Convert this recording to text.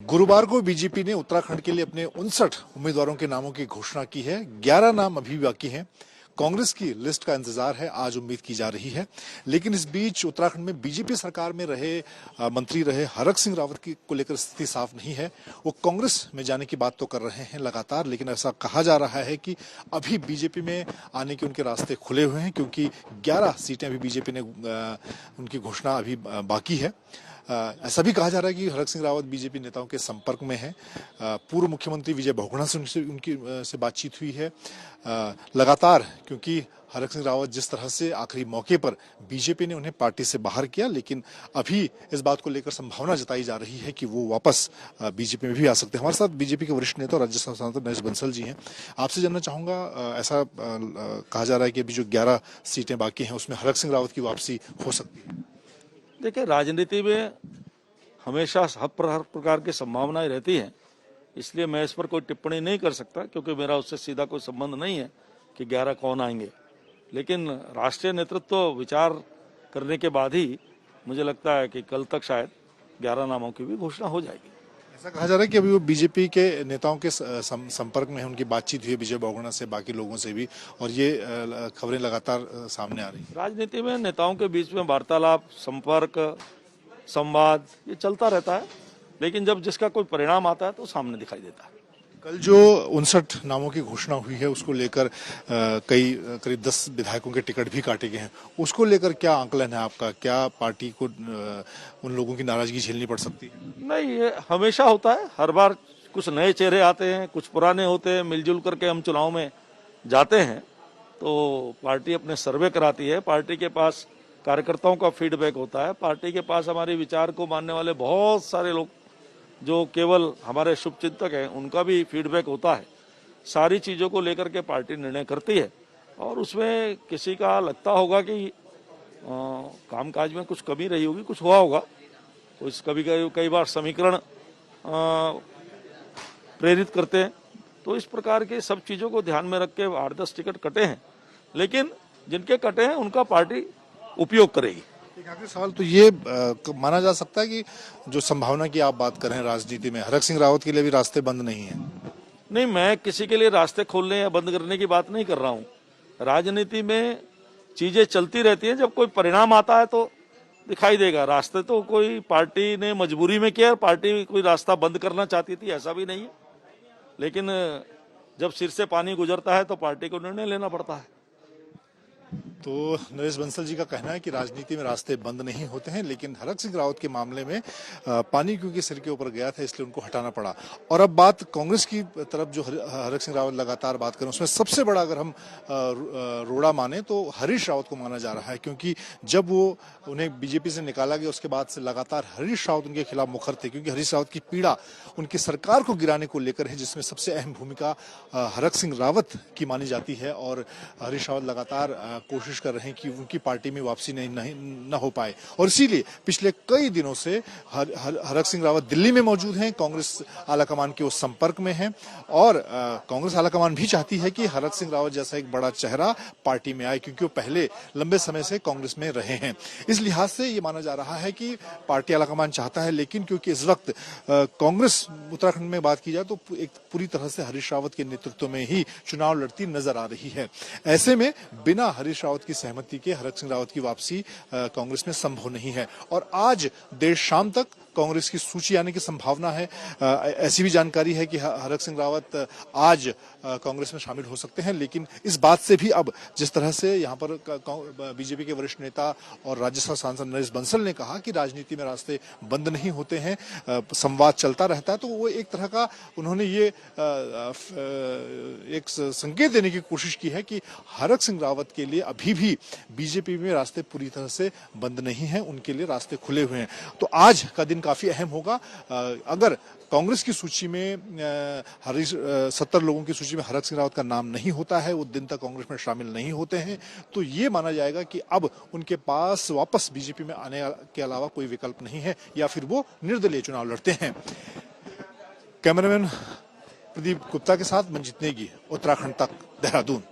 गुरुवार को बीजेपी ने उत्तराखंड के लिए अपने 59 उम्मीदवारों के नामों की घोषणा की है। 11 नाम अभी भी बाकी हैं। कांग्रेस की लिस्ट का इंतजार है, आज उम्मीद की जा रही है। लेकिन इस बीच उत्तराखंड में बीजेपी सरकार में मंत्री रहे हरक सिंह रावत को लेकर स्थिति साफ नहीं है। वो कांग्रेस में जाने की बात तो कर रहे हैं लगातार, लेकिन ऐसा कहा जा रहा है कि अभी बीजेपी में आने के उनके रास्ते खुले हुए हैं, क्योंकि 11 सीटें अभी बीजेपी ने उनकी घोषणा अभी बाकी है। ऐसा भी कहा जा रहा है कि हरक सिंह रावत बीजेपी नेताओं के संपर्क में हैं। पूर्व मुख्यमंत्री विजय बहुगुणा से उनकी बातचीत हुई है लगातार, क्योंकि हरक सिंह रावत जिस तरह से आखिरी मौके पर बीजेपी ने उन्हें पार्टी से बाहर किया, लेकिन अभी इस बात को लेकर संभावना जताई जा रही है कि वो वापस बीजेपी में भी आ सकते हैं। हमारे साथ बीजेपी के वरिष्ठ नेता और राज्यसभा सांसद नरेश बंसल जी हैं। आपसे जानना चाहूंगा, ऐसा कहा जा रहा है कि अभी जो 11 सीटें बाकी हैं उसमें हरक सिंह रावत की वापसी हो सकती है। देखिए, राजनीति में हमेशा हर प्रकार की संभावनाएं रहती हैं, इसलिए मैं इस पर कोई टिप्पणी नहीं कर सकता, क्योंकि मेरा उससे सीधा कोई संबंध नहीं है कि 11 कौन आएंगे। लेकिन राष्ट्रीय नेतृत्व विचार करने के बाद ही मुझे लगता है कि कल तक शायद 11 नामों की भी घोषणा हो जाएगी। ऐसा कहा जा रहा है कि अभी वो बीजेपी के नेताओं के संपर्क में है, उनकी बातचीत हुई है विजय बहुगुणा से, बाकी लोगों से भी, और ये खबरें लगातार सामने आ रही हैं। राजनीति में नेताओं के बीच में वार्तालाप, संपर्क, संवाद ये चलता रहता है, लेकिन जब जिसका कोई परिणाम आता है तो सामने दिखाई देता है। कल जो 59 नामों की घोषणा हुई है उसको लेकर करीब 10 विधायकों के टिकट भी काटे गए हैं। उसको लेकर क्या आंकलन है आपका? क्या पार्टी को उन लोगों की नाराजगी झेलनी पड़ सकती है? नहीं, ये हमेशा होता है। हर बार कुछ नए चेहरे आते हैं, कुछ पुराने होते हैं। मिलजुल करके हम चुनाव में जाते हैं तो पार्टी अपने सर्वे कराती है, पार्टी के पास कार्यकर्ताओं का फीडबैक होता है, पार्टी के पास हमारे विचार को मानने वाले बहुत सारे लोग जो केवल हमारे शुभचिंतक हैं उनका भी फीडबैक होता है। सारी चीज़ों को लेकर के पार्टी निर्णय करती है, और उसमें किसी का लगता होगा कि कामकाज में कुछ कमी रही होगी, कुछ हुआ होगा, कुछ कई बार समीकरण प्रेरित करते हैं। तो इस प्रकार के सब चीज़ों को ध्यान में रख के 8-10 टिकट कटे हैं, लेकिन जिनके कटे हैं उनका पार्टी उपयोग करेगी। एक आखिरी सवाल तो ये माना जा सकता है कि जो संभावना की आप बात कर रहे हैं राजनीति में, हरक सिंह रावत के लिए भी रास्ते बंद नहीं है? नहीं, मैं किसी के लिए रास्ते खोलने या बंद करने की बात नहीं कर रहा हूँ। राजनीति में चीजें चलती रहती हैं, जब कोई परिणाम आता है तो दिखाई देगा। रास्ते तो कोई पार्टी ने मजबूरी में किया, पार्टी कोई रास्ता बंद करना चाहती थी ऐसा भी नहीं है, लेकिन जब सिर से पानी गुजरता है तो पार्टी को निर्णय लेना पड़ता है। तो नरेश बंसल जी का कहना है कि राजनीति में रास्ते बंद नहीं होते हैं, लेकिन हरक सिंह रावत के मामले में पानी क्योंकि सिर के ऊपर गया था इसलिए उनको हटाना पड़ा। और अब बात कांग्रेस की तरफ, जो हरक सिंह रावत लगातार बात करें, उसमें सबसे बड़ा अगर हम रोड़ा माने तो हरीश रावत को माना जा रहा है, क्योंकि जब वो उन्हें बीजेपी से निकाला गया उसके बाद से लगातार हरीश रावत उनके खिलाफ मुखर थे, क्योंकि हरीश रावत की पीड़ा उनकी सरकार को गिराने को लेकर है, जिसमें सबसे अहम भूमिका हरक सिंह रावत की मानी जाती है। और हरीश रावत लगातार कोशिश कर रहे हैं कि उनकी पार्टी में वापसी न हो पाए, और इसीलिए पिछले कई दिनों से हरक सिंह रावत दिल्ली में मौजूद हैं, कांग्रेस आलाकमान के उस संपर्क में हैं, और कांग्रेस आलाकमान भी चाहती है कि हरक सिंह रावत जैसा एक बड़ा चेहरा पार्टी में आए, क्योंकि वो पहले लंबे समय से कांग्रेस में रहे हैं। इस लिहाज से ये माना जा रहा है कि पार्टी आलाकमान चाहता है, लेकिन क्योंकि इस वक्त कांग्रेस उत्तराखंड में बात की जाए तो एक पूरी तरह से हरीश रावत के नेतृत्व में ही चुनाव लड़ती नजर आ रही है। ऐसे में बिना हरीश रावत की सहमति के हरक सिंह रावत की वापसी कांग्रेस में संभव नहीं है, और आज देर शाम तक कांग्रेस की सूची आने की संभावना है। ऐसी भी जानकारी है कि हरक सिंह रावत आज कांग्रेस में शामिल हो सकते हैं, लेकिन इस बात से भी अब जिस तरह से यहाँ पर बीजेपी के वरिष्ठ नेता और राज्यसभा सांसद नरेश बंसल ने कहा कि राजनीति में रास्ते बंद नहीं होते हैं, संवाद चलता रहता है, तो वो एक तरह का उन्होंने ये एक संकेत देने की कोशिश की है कि हरक सिंह रावत के लिए अभी भी बीजेपी में रास्ते पूरी तरह से बंद नहीं है, उनके लिए रास्ते खुले हुए हैं। तो आज का दिन काफी अहम होगा। अगर कांग्रेस की सूची में 70 लोगों की सूची में हरक सिंह रावत का नाम नहीं होता है, वो दिन तक कांग्रेस में शामिल नहीं होते हैं, तो ये माना जाएगा कि अब उनके पास वापस बीजेपी में आने के अलावा कोई विकल्प नहीं है, या फिर वो निर्दलीय चुनाव लड़ते हैं। कैमरामैन प्रदीप गुप्ता के साथ मंजीत नेगी, उत्तराखंड तक, देहरादून।